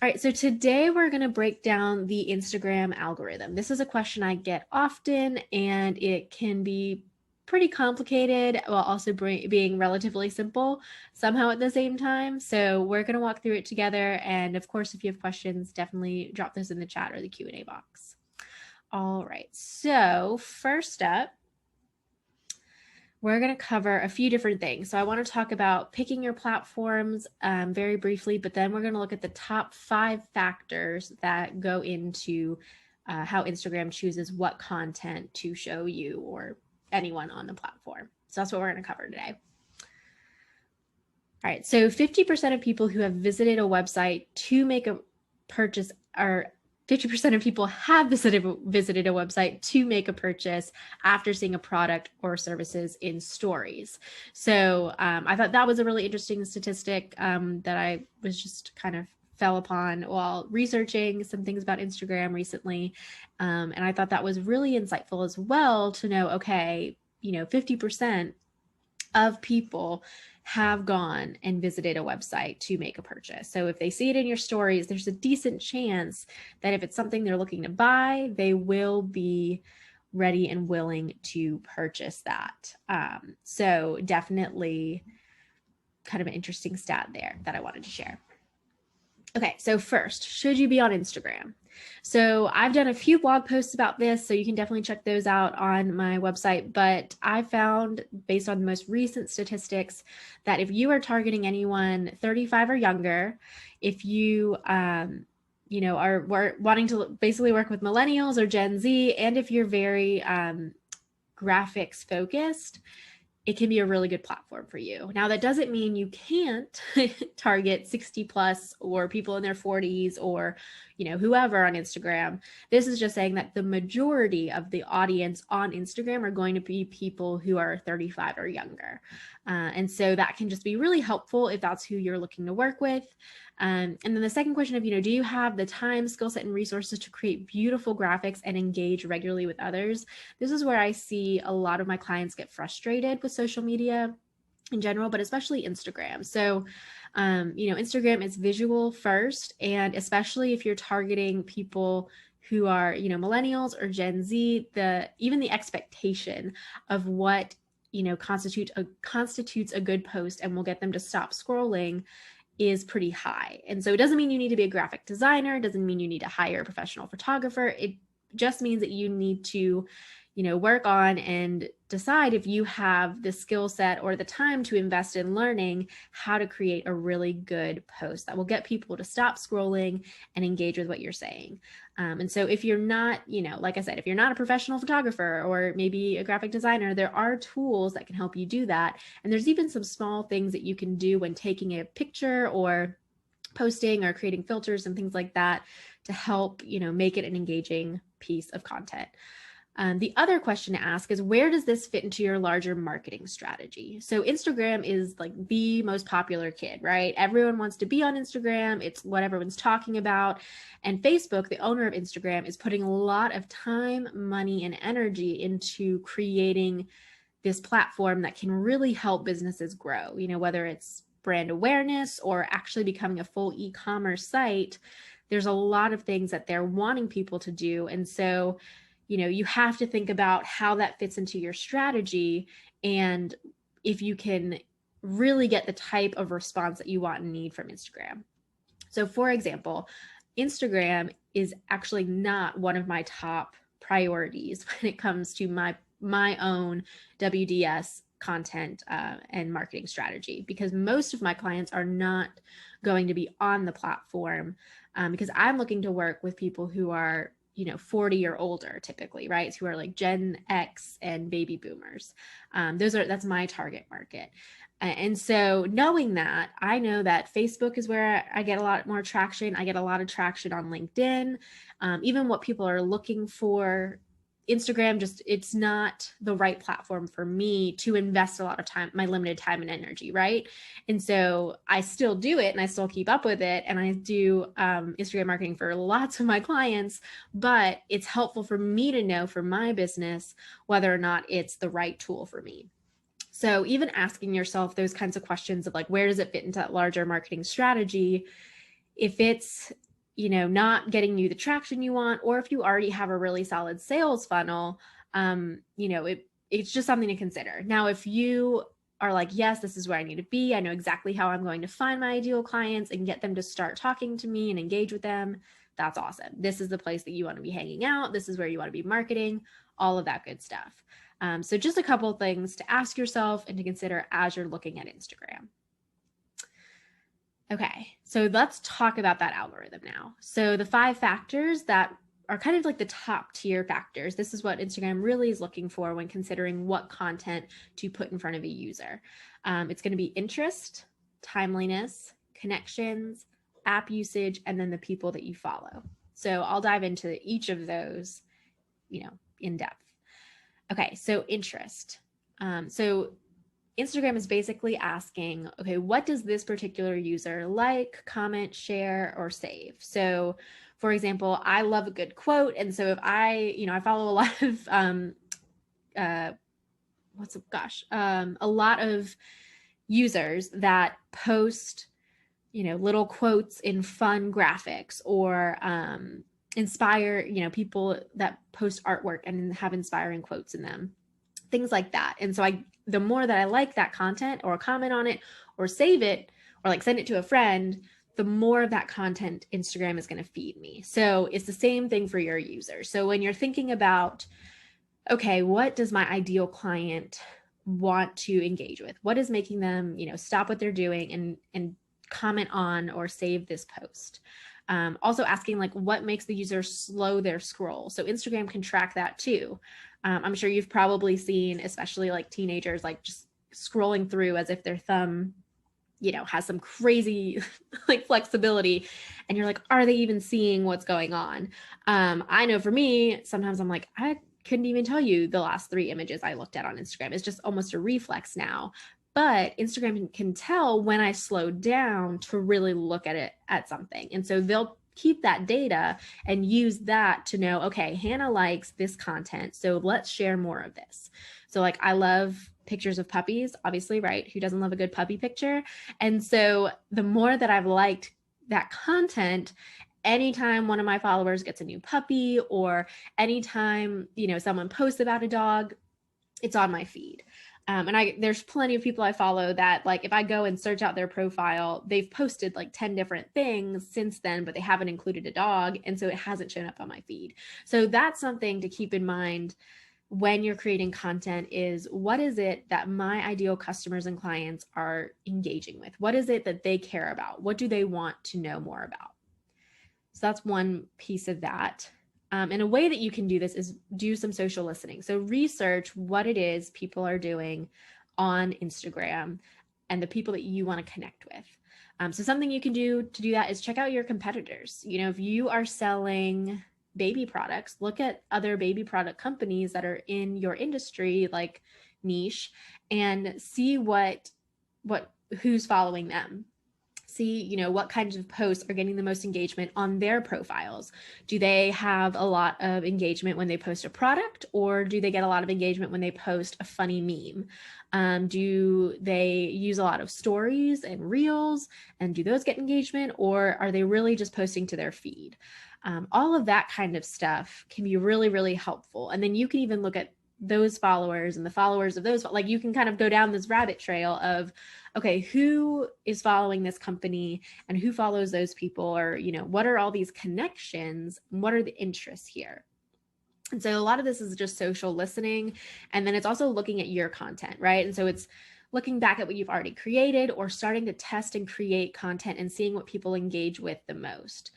All right, so today we're going to break down the Instagram algorithm. This is a question I get often, and it can be pretty complicated while also being relatively simple somehow at the same time. So we're going to walk through it together. And of course, if you have questions, definitely drop those in the chat or the Q&A box. All right, so first up, we're going to cover a few different things. So I want to talk about picking your platforms very briefly, but then we're going to look at the top 5 factors that go into how Instagram chooses what content to show you or anyone on the platform. So that's what we're going to cover today. All right, so 50% of people who have visited a website to make a purchase are 50% of people have visited a website to make a purchase after seeing a product or services in stories. So I thought that was a really interesting statistic that I was just kind of fell upon while researching some things about Instagram recently. And I thought that was really insightful as well to know, okay, 50% of people have gone and visited a website to make a purchase. So if they see it in your stories, there's a decent chance that if it's something they're looking to buy, they will be ready and willing to purchase that. So definitely kind of an interesting stat there that I wanted to share. Okay, so first, should you be on Instagram? So I've done a few blog posts about this, so you can definitely check those out on my website. But I found, based on the most recent statistics, that if you are targeting anyone 35 or younger, if you are wanting to basically work with millennials or Gen Z, and if you're very graphics focused, it can be a really good platform for you. Now, that doesn't mean you can't target 60 plus or people in their 40s or, whoever on Instagram. This is just saying that the majority of the audience on Instagram are going to be people who are 35 or younger. And so that can just be really helpful if that's who you're looking to work with. And then the second question of, do you have the time, skill set, and resources to create beautiful graphics and engage regularly with others? This is where I see a lot of my clients get frustrated with social media in general, but especially Instagram. So, Instagram is visual first, and especially if you're targeting people who are, millennials or Gen Z, even the expectation of what, constitutes a good post and will get them to stop scrolling is pretty high. And so it doesn't mean you need to be a graphic designer. It doesn't mean you need to hire a professional photographer. It just means that you need to, work on and decide if you have the skill set or the time to invest in learning how to create a really good post that will get people to stop scrolling and engage with what you're saying. And so if you're not, like I said, if you're not a professional photographer or maybe a graphic designer, there are tools that can help you do that. And there's even some small things that you can do when taking a picture or posting or creating filters and things like that to help, make it an engaging piece of content. The other question to ask is, where does this fit into your larger marketing strategy? So Instagram is like the most popular kid, right? Everyone wants to be on Instagram. It's what everyone's talking about. And Facebook, the owner of Instagram, is putting a lot of time, money, and energy into creating this platform that can really help businesses grow, whether it's brand awareness or actually becoming a full e-commerce site. There's a lot of things that they're wanting people to do. And so you have to think about how that fits into your strategy and if you can really get the type of response that you want and need from Instagram. So for example, Instagram is actually not one of my top priorities when it comes to my own WDS content and marketing strategy, because most of my clients are not going to be on the platform because I'm looking to work with people who are 40 or older typically, right? Who are like Gen X and baby boomers. That's my target market. And so knowing that, I know that Facebook is where I get a lot more traction. I get a lot of traction on LinkedIn. Even what people are looking for, Instagram, it's not the right platform for me to invest a lot of time, my limited time and energy, right? And so I still do it and I still keep up with it. And I do Instagram marketing for lots of my clients, but it's helpful for me to know for my business whether or not it's the right tool for me. So even asking yourself those kinds of questions of like, where does it fit into that larger marketing strategy? If it's not getting you the traction you want, or if you already have a really solid sales funnel, it's just something to consider. Now, if you are like, yes, this is where I need to be, I know exactly how I'm going to find my ideal clients and get them to start talking to me and engage with them, that's awesome. This is the place that you want to be hanging out. This is where you want to be marketing, all of that good stuff. So just a couple of things to ask yourself and to consider as you're looking at Instagram. Okay, so let's talk about that algorithm now. So the 5 factors that are kind of like the top tier factors. This is what Instagram really is looking for when considering what content to put in front of a user. It's going to be interest, timeliness, connections, app usage, and then the people that you follow. So I'll dive into each of those, in depth. Okay, so interest. So Instagram is basically asking, okay, what does this particular user like, comment, share, or save? So for example, I love a good quote. And so if I follow a lot of, a lot of users that post, little quotes in fun graphics, or inspire, people that post artwork and have inspiring quotes in them, things like that. And so the more that I like that content or comment on it or save it or like send it to a friend, the more of that content Instagram is going to feed me. So it's the same thing for your users. So when you're thinking about, okay, what does my ideal client want to engage with? What is making them, stop what they're doing and comment on or save this post? Also asking like, what makes the user slow their scroll? So Instagram can track that too. I'm sure you've probably seen, especially like teenagers, like just scrolling through as if their thumb, has some crazy like flexibility. And you're like, are they even seeing what's going on? I know for me, sometimes I'm like, I couldn't even tell you the last 3 images I looked at on Instagram. It's just almost a reflex now. But Instagram can tell when I slowed down to really look at something. And so they'll keep that data and use that to know, okay, Hannah likes this content, so let's share more of this. So like, I love pictures of puppies, obviously, right? Who doesn't love a good puppy picture? And so the more that I've liked that content, anytime one of my followers gets a new puppy, or anytime, someone posts about a dog, it's on my feed. And there's plenty of people I follow that, like, if I go and search out their profile, they've posted like 10 different things since then, but they haven't included a dog. And so it hasn't shown up on my feed. So that's something to keep in mind when you're creating content, is what is it that my ideal customers and clients are engaging with? What is it that they care about? What do they want to know more about? So that's one piece of that. And a way that you can do this is do some social listening. So research what it is people are doing on Instagram and the people that you want to connect with. So something you can do to do that is check out your competitors. If you are selling baby products, look at other baby product companies that are in your industry, like niche, and see who's following them. See, what kinds of posts are getting the most engagement on their profiles. Do they have a lot of engagement when they post a product, or do they get a lot of engagement when they post a funny meme? Do they use a lot of stories and reels, and do those get engagement, or are they really just posting to their feed? All of that kind of stuff can be really, really helpful. And then you can even look at those followers and the followers of those, like, you can kind of go down this rabbit trail of, okay, who is following this company and who follows those people, or, what are all these connections? What are the interests here? And so a lot of this is just social listening. And then it's also looking at your content, right? And so it's looking back at what you've already created, or starting to test and create content and seeing what people engage with the most.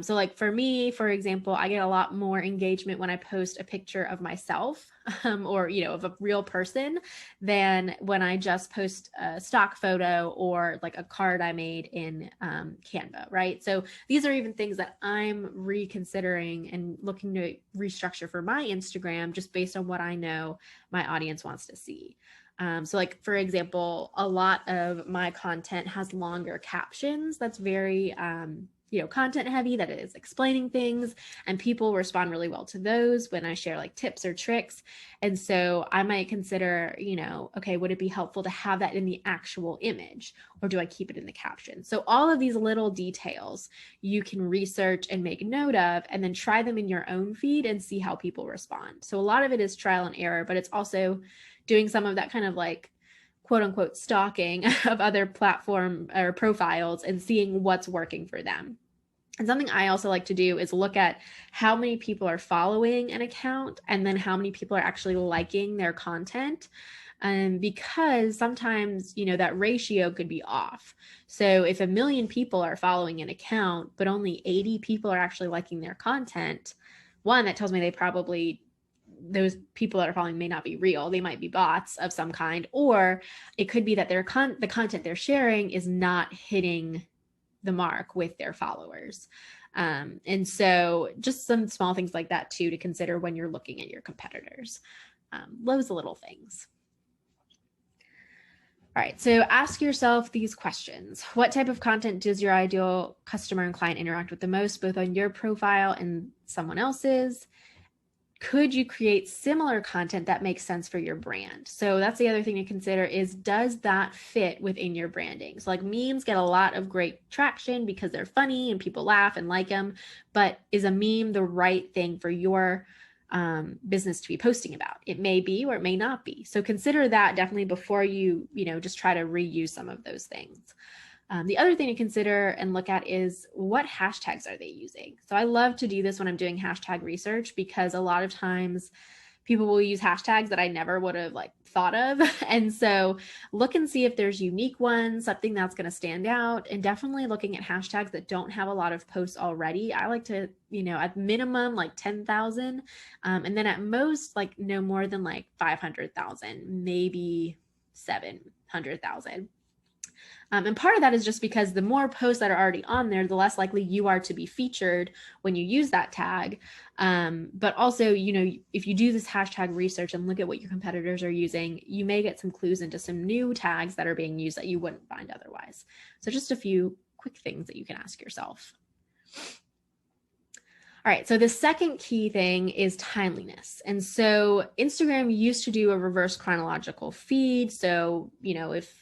So like for me, for example, I get a lot more engagement when I post a picture of myself, or, of a real person, than when I just post a stock photo or like a card I made in Canva, right? So these are even things that I'm reconsidering and looking to restructure for my Instagram, just based on what I know my audience wants to see. So like, for example, a lot of my content has longer captions. That's very, content heavy, that is explaining things, and people respond really well to those when I share like tips or tricks. And so I might consider, okay, would it be helpful to have that in the actual image, or do I keep it in the caption? So all of these little details you can research and make note of, and then try them in your own feed and see how people respond. So a lot of it is trial and error, but it's also doing some of that kind of like quote unquote stalking of other platform or profiles and seeing what's working for them. And something I also like to do is look at how many people are following an account and then how many people are actually liking their content. Because sometimes, that ratio could be off. So if 1 million people are following an account, but only 80 people are actually liking their content, one, that tells me those people that are following may not be real. They might be bots of some kind, or it could be that the content they're sharing is not hitting the mark with their followers. And so just some small things like that too to consider when you're looking at your competitors. Loads of little things. All right, so ask yourself these questions. What type of content does your ideal customer and client interact with the most, both on your profile and someone else's? Could you create similar content that makes sense for your brand? So that's the other thing to consider is, does that fit within your branding? So like memes get a lot of great traction because they're funny and people laugh and like them, but is a meme the right thing for your business to be posting about? It may be, or it may not be. So consider that definitely before you, just try to reuse some of those things. The other thing to consider and look at is, what hashtags are they using? So I love to do this when I'm doing hashtag research, because a lot of times people will use hashtags that I never would have thought of. And so look and see if there's unique ones, something that's going to stand out, and definitely looking at hashtags that don't have a lot of posts already. I like to, at minimum 10,000, and then at most no more than 500,000, maybe 700,000. And part of that is just because the more posts that are already on there, the less likely you are to be featured when you use that tag. But also, if you do this hashtag research and look at what your competitors are using, you may get some clues into some new tags that are being used that you wouldn't find otherwise. So just a few quick things that you can ask yourself. All right, so the second key thing is timeliness. And so Instagram used to do a reverse chronological feed. So, if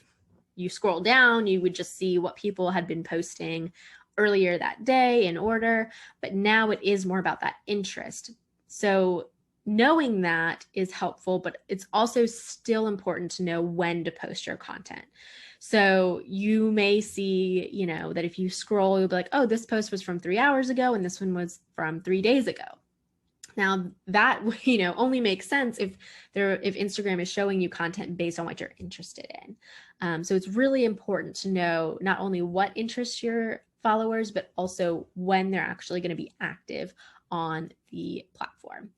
you scroll down, you would just see what people had been posting earlier that day in order, but now it is more about that interest. So knowing that is helpful, but it's also still important to know when to post your content. So you may see, that if you scroll, you'll be like, oh, this post was from 3 hours ago and this one was from 3 days ago. Now that, only makes sense if Instagram is showing you content based on what you're interested in. So it's really important to know not only what interests your followers, but also when they're actually going to be active on the platform.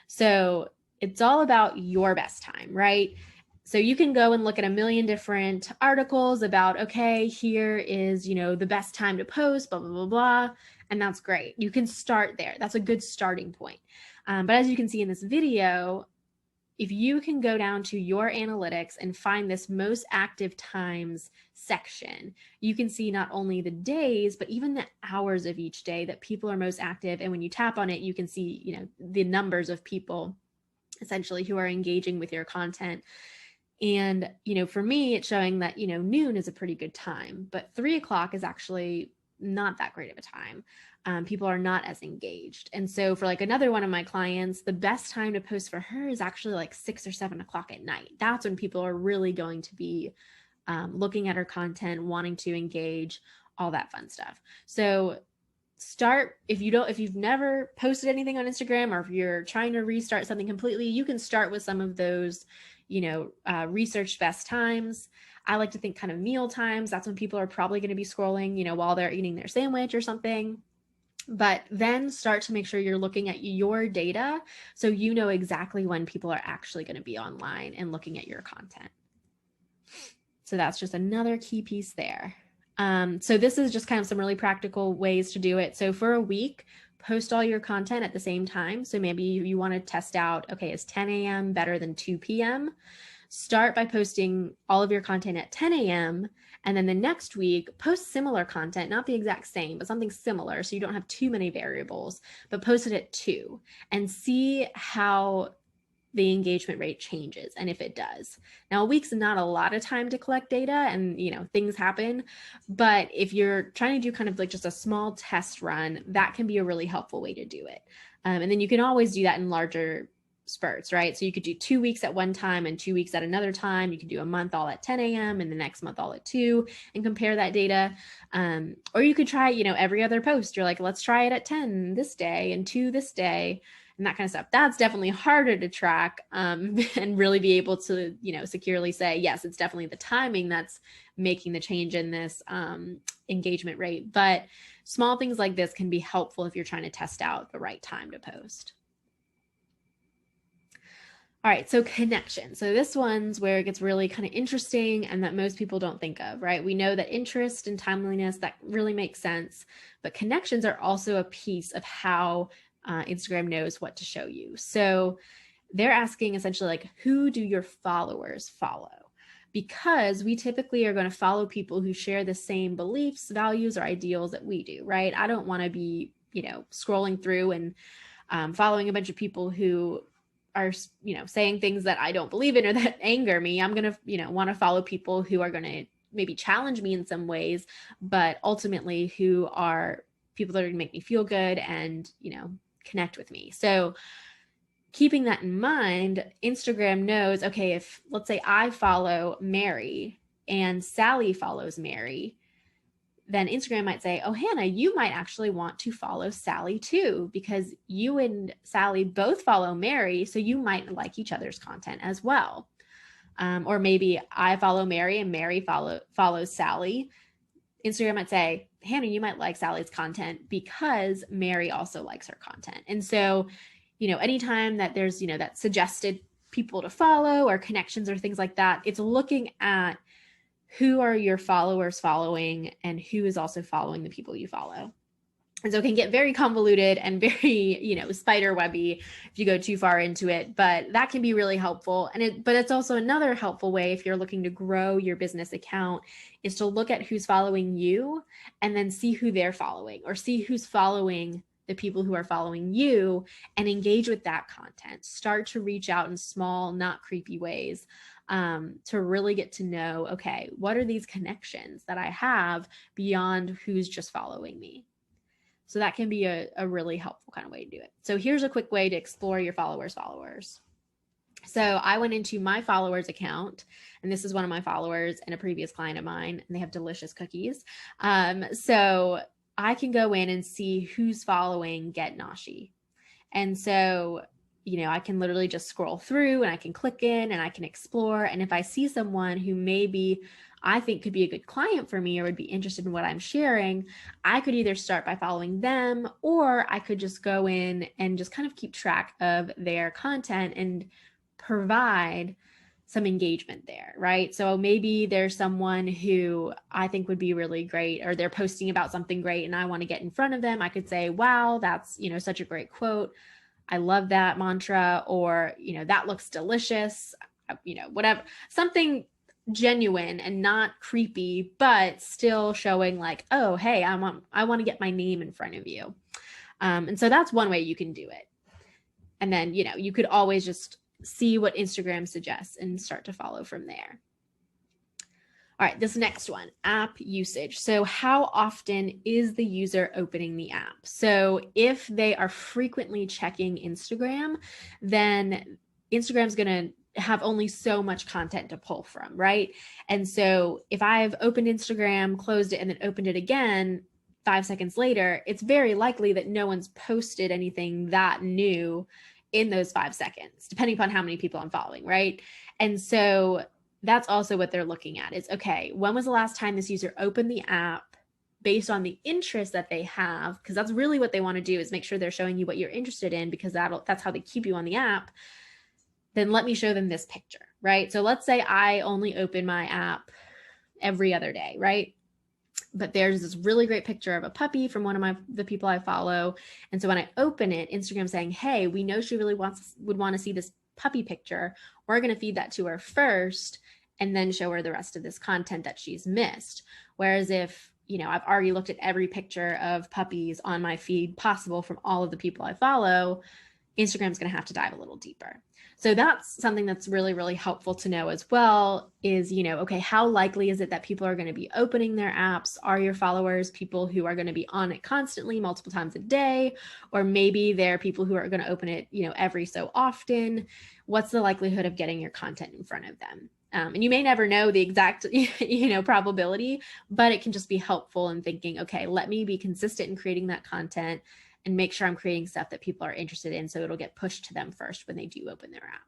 So it's all about your best time, right? So you can go and look at 1 million different articles about, okay, here is, the best time to post, blah, blah, blah, blah. And that's great. You can start there. That's a good starting point. But as you can see in this video, if you can go down to your analytics and find this most active times section, you can see not only the days, but even the hours of each day that people are most active. And when you tap on it, you can see, the numbers of people essentially who are engaging with your content. And, for me, it's showing that, noon is a pretty good time, but 3 o'clock is actually not that great of a time. People are not as engaged. And so for another one of my clients, the best time to post for her is actually 6 or 7 o'clock at night. That's when people are really going to be looking at her content, wanting to engage, all that fun stuff. So start, if you've never posted anything on Instagram, or if you're trying to restart something completely, you can start with some of those, research best times. I like to think kind of meal times. That's when people are probably going to be scrolling, while they're eating their sandwich or something. But then start to make sure you're looking at your data so you know exactly when people are actually going to be online and looking at your content. So that's just another key piece there. So this is just kind of some really practical ways to do it. So for a week, post all your content at the same time. So maybe you want to test out, okay, is 10 a.m. better than 2 p.m.? Start by posting all of your content at 10 a.m. And then the next week, post similar content, not the exact same, but something similar. So you don't have too many variables, but post it at 2 and see how the engagement rate changes and if it does. Now, a week's not a lot of time to collect data and, things happen. But if you're trying to do kind of like just a small test run, that can be a really helpful way to do it. And then you can always do that in larger spurts, right? So you could do 2 weeks at one time and 2 weeks at another time. You could do a month all at 10 a.m. and the next month all at 2 and compare that data. Or you could try, every other post. You're like, let's try it at 10 this day and 2 this day and that kind of stuff. That's definitely harder to track and really be able to, securely say, yes, it's definitely the timing that's making the change in this engagement rate. But small things like this can be helpful if you're trying to test out the right time to post. All right, so connection. So this one's where it gets really kind of interesting and that most people don't think of, right? We know that interest and timeliness, that really makes sense, but connections are also a piece of how Instagram knows what to show you. So they're asking essentially like, who do your followers follow? Because we typically are going to follow people who share the same beliefs, values, or ideals that we do, right? I don't want to be, scrolling through and following a bunch of people who are, saying things that I don't believe in or that anger me. I'm going to, want to follow people who are going to maybe challenge me in some ways, but ultimately who are people that are going to make me feel good and, connect with me. So keeping that in mind, Instagram knows, okay, if let's say I follow Mary and Sally follows Mary, then Instagram might say, oh, Hannah, you might actually want to follow Sally too, because you and Sally both follow Mary, so you might like each other's content as well. Or maybe I follow Mary and Mary follows Sally. Instagram might say, Hannah, you might like Sally's content because Mary also likes her content. And so, anytime that there's, that suggested people to follow or connections or things like that, it's looking at who are your followers following and who is also following the people you follow. And so it can get very convoluted and very, spider webby if you go too far into it, but that can be really helpful. But it's also another helpful way if you're looking to grow your business account is to look at who's following you and then see who they're following or see who's following the people who are following you and engage with that content. Start to reach out in small, not creepy ways to really get to know, okay, what are these connections that I have beyond who's just following me? So that can be a really helpful kind of way to do it. So here's a quick way to explore your followers. So I went into my followers account, and this is one of my followers and a previous client of mine, and they have delicious cookies. So I can go in and see who's following Get Nashi. And so, I can literally just scroll through and I can click in and I can explore. And if I see someone who maybe I think could be a good client for me or would be interested in what I'm sharing, I could either start by following them, or I could just go in and just kind of keep track of their content and provide some engagement there, right? So maybe there's someone who I think would be really great, or they're posting about something great and I want to get in front of them. I could say, wow, that's, such a great quote. I love that mantra, or, that looks delicious, whatever, something genuine and not creepy, but still showing like, oh, hey, I want to get my name in front of you. And so that's one way you can do it. And then, you could always just see what Instagram suggests and start to follow from there. All right, this next one, app usage. So how often is the user opening the app? So if they are frequently checking Instagram, then Instagram's going to have only so much content to pull from, right? And so if I've opened Instagram, closed it, and then opened it again 5 seconds later, it's very likely that no one's posted anything that new in those 5 seconds, depending upon how many people I'm following, right? And so that's also what they're looking at is, okay, when was the last time this user opened the app based on the interest that they have? Because that's really what they want to do, is make sure they're showing you what you're interested in, because that's how they keep you on the app. Then let me show them this picture, right? So let's say I only open my app every other day, right? But there's this really great picture of a puppy from one of the people I follow. And so when I open it, Instagram's saying, hey, we know she really would want to see this puppy picture. We're going to feed that to her first. and then show her the rest of this content that she's missed. Whereas if, I've already looked at every picture of puppies on my feed possible from all of the people I follow, Instagram's going to have to dive a little deeper. So that's something that's really, really helpful to know as well is, okay, how likely is it that people are going to be opening their apps? Are your followers people who are going to be on it constantly, multiple times a day? Or maybe they're people who are going to open it, every so often. What's the likelihood of getting your content in front of them? And you may never know the exact, probability, but it can just be helpful in thinking, okay, let me be consistent in creating that content and make sure I'm creating stuff that people are interested in, so it'll get pushed to them first when they do open their app.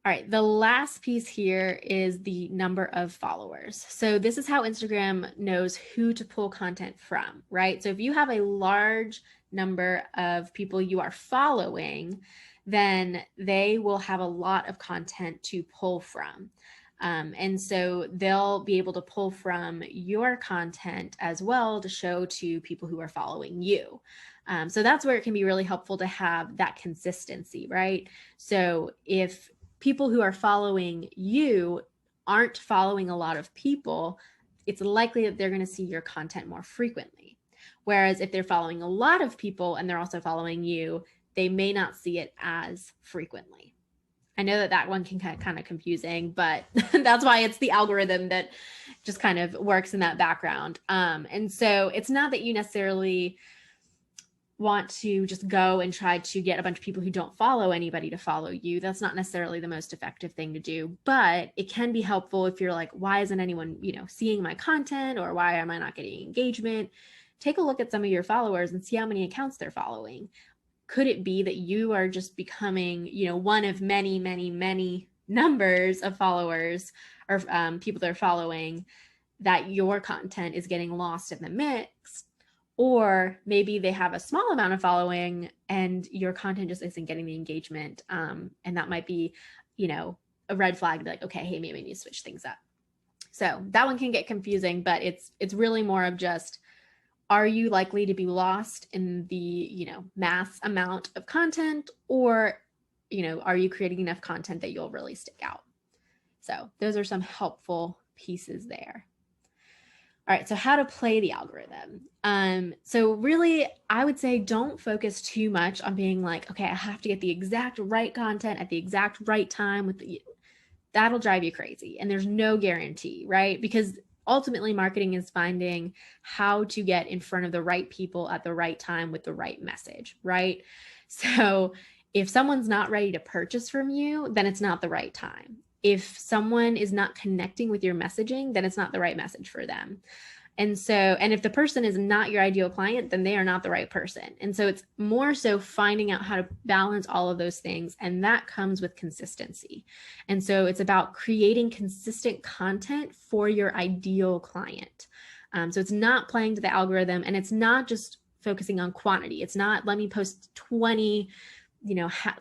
All right, the last piece here is the number of followers. So this is how Instagram knows who to pull content from, right? So if you have a large number of people you are following, then they will have a lot of content to pull from. And so they'll be able to pull from your content as well to show to people who are following you. So that's where it can be really helpful to have that consistency, right? So if people who are following you aren't following a lot of people, it's likely that they're going to see your content more frequently. Whereas if they're following a lot of people and they're also following you, they may not see it as frequently. I know that one can get kind of confusing, but that's why it's the algorithm that just kind of works in that background. And so it's not that you necessarily want to just go and try to get a bunch of people who don't follow anybody to follow you. That's not necessarily the most effective thing to do, but it can be helpful if you're like, why isn't anyone, seeing my content, or why am I not getting engagement? Take a look at some of your followers and see how many accounts they're following. Could it be that you are just becoming, one of many, many, many numbers of followers or people they're following, that your content is getting lost in the mix? Or maybe they have a small amount of following and your content just isn't getting the engagement. And that might be, a red flag, like, okay, hey, maybe I need to switch things up. So that one can get confusing, but it's really more of just, are you likely to be lost in the, mass amount of content, or, are you creating enough content that you'll really stick out? So those are some helpful pieces there. All right, so how to play the algorithm. So really, I would say don't focus too much on being like, okay, I have to get the exact right content at the exact right time that'll drive you crazy. And there's no guarantee, right? Because ultimately marketing is finding how to get in front of the right people at the right time with the right message, right? So if someone's not ready to purchase from you, then it's not the right time. If someone is not connecting with your messaging, then it's not the right message for them. And if the person is not your ideal client, then they are not the right person. And so it's more so finding out how to balance all of those things. And that comes with consistency. And so it's about creating consistent content for your ideal client. So it's not playing to the algorithm, and it's not just focusing on quantity. It's not, let me post 20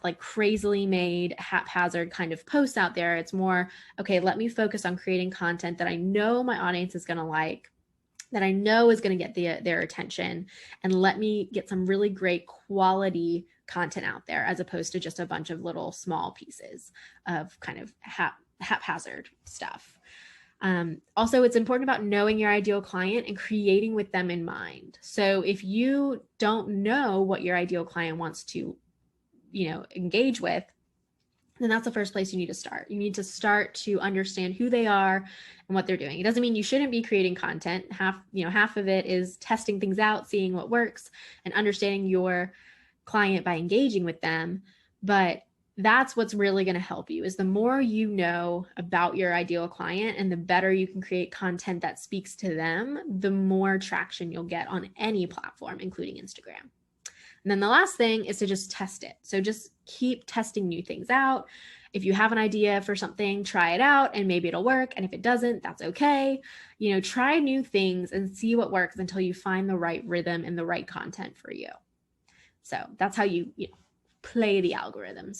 like crazily made haphazard kind of posts out there. It's more, okay, let me focus on creating content that I know my audience is going to like, that I know is going to get their attention, and let me get some really great quality content out there, as opposed to just a bunch of little small pieces of kind of haphazard stuff. Also, it's important about knowing your ideal client and creating with them in mind. So if you don't know what your ideal client wants to engage with, then that's the first place you need to start. You need to start to understand who they are and what they're doing. It doesn't mean you shouldn't be creating content. Half of it is testing things out, seeing what works, and understanding your client by engaging with them. But that's what's really going to help you, is the more you know about your ideal client and the better you can create content that speaks to them, the more traction you'll get on any platform, including Instagram. And then the last thing is to just test it. So just keep testing new things out. If you have an idea for something, try it out, and maybe it'll work. And if it doesn't, that's okay. Try new things and see what works until you find the right rhythm and the right content for you. So that's how you play the algorithm.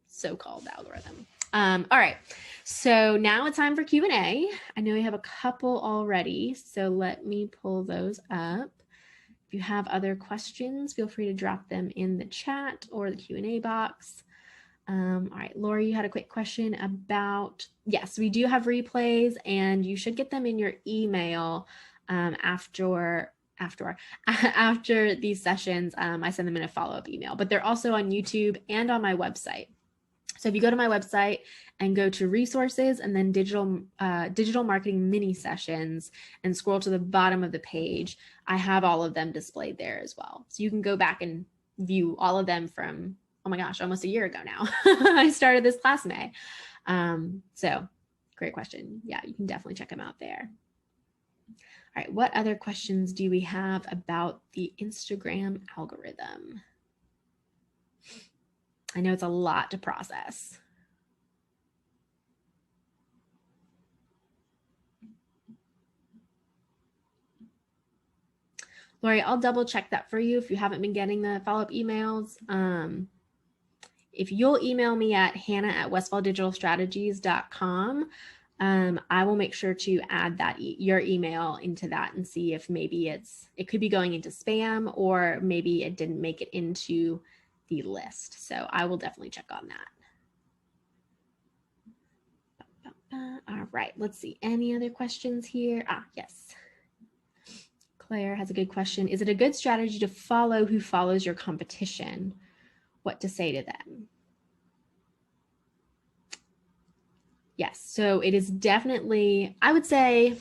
So-called algorithm. All right. So now it's time for Q&A. I know we have a couple already, so let me pull those up. If you have other questions, feel free to drop them in the chat or the Q&A box. All right, Lori, you had a quick question about, yes, we do have replays and you should get them in your email after after these sessions. I send them in a follow-up email, but they're also on YouTube and on my website. So if you go to my website and go to resources and then digital marketing mini sessions and scroll to the bottom of the page, I have all of them displayed there as well. So you can go back and view all of them from, oh my gosh, almost a year ago now. I started this class May. So great question. Yeah, you can definitely check them out there. All right, what other questions do we have about the Instagram algorithm? I know it's a lot to process. Lori, I'll double check that for you if you haven't been getting the follow-up emails. If you'll email me at hannah@westfalldigitalstrategies.com, I will make sure to add that your email into that and see if maybe it could be going into spam, or maybe it didn't make it into the list. So I will definitely check on that. All right, let's see. Any other questions here? Yes. Claire has a good question. Is it a good strategy to follow who follows your competition? What to say to them? Yes, so it is definitely, I would say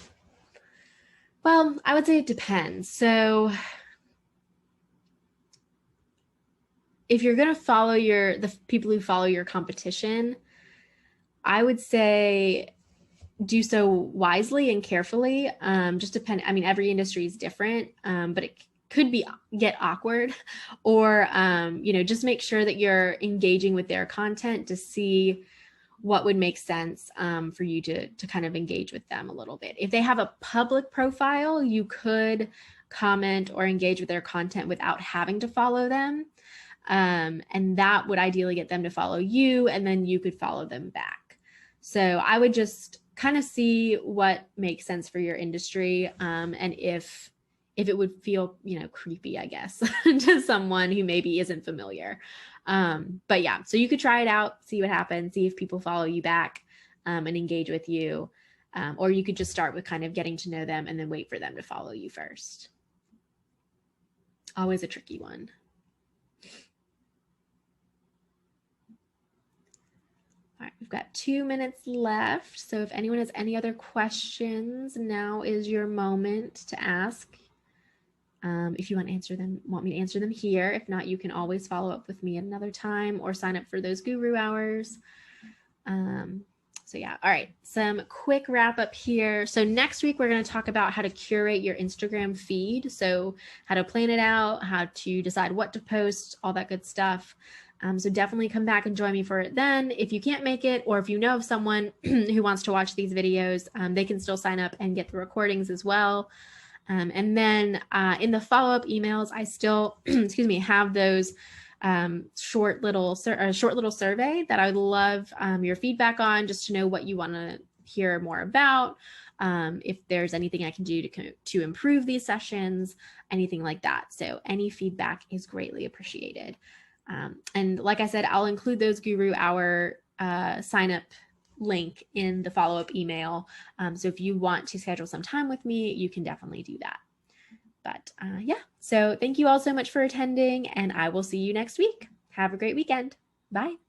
it depends. So if you're going to follow the people who follow your competition, I would say do so wisely and carefully. Just depend. I mean, every industry is different, but it could get awkward, or just make sure that you're engaging with their content to see what would make sense for you to kind of engage with them a little bit. If they have a public profile, you could comment or engage with their content without having to follow them. And that would ideally get them to follow you, and then you could follow them back. So I would just kind of see what makes sense for your industry, and if it would feel, creepy, I guess, to someone who maybe isn't familiar. But yeah, so you could try it out, see what happens, see if people follow you back and engage with you. Or you could just start with kind of getting to know them and then wait for them to follow you first. Always a tricky one. All right, we've got 2 minutes left. So if anyone has any other questions, now is your moment to ask. If you want me to answer them here. If not, you can always follow up with me at another time or sign up for those guru hours. So yeah, all right, some quick wrap up here. So next week, we're going to talk about how to curate your Instagram feed. So how to plan it out, how to decide what to post, all that good stuff. So definitely come back and join me for it then. If you can't make it, or if you know of someone who wants to watch these videos, they can still sign up and get the recordings as well. And then in the follow-up emails, I still, have those short little survey that I would love your feedback on, just to know what you want to hear more about. If there's anything I can do to improve these sessions, anything like that. So any feedback is greatly appreciated. And like I said, I'll include those Guru Hour sign up link in the follow-up email. So if you want to schedule some time with me, you can definitely do that. But yeah, so thank you all so much for attending, and I will see you next week. Have a great weekend. Bye.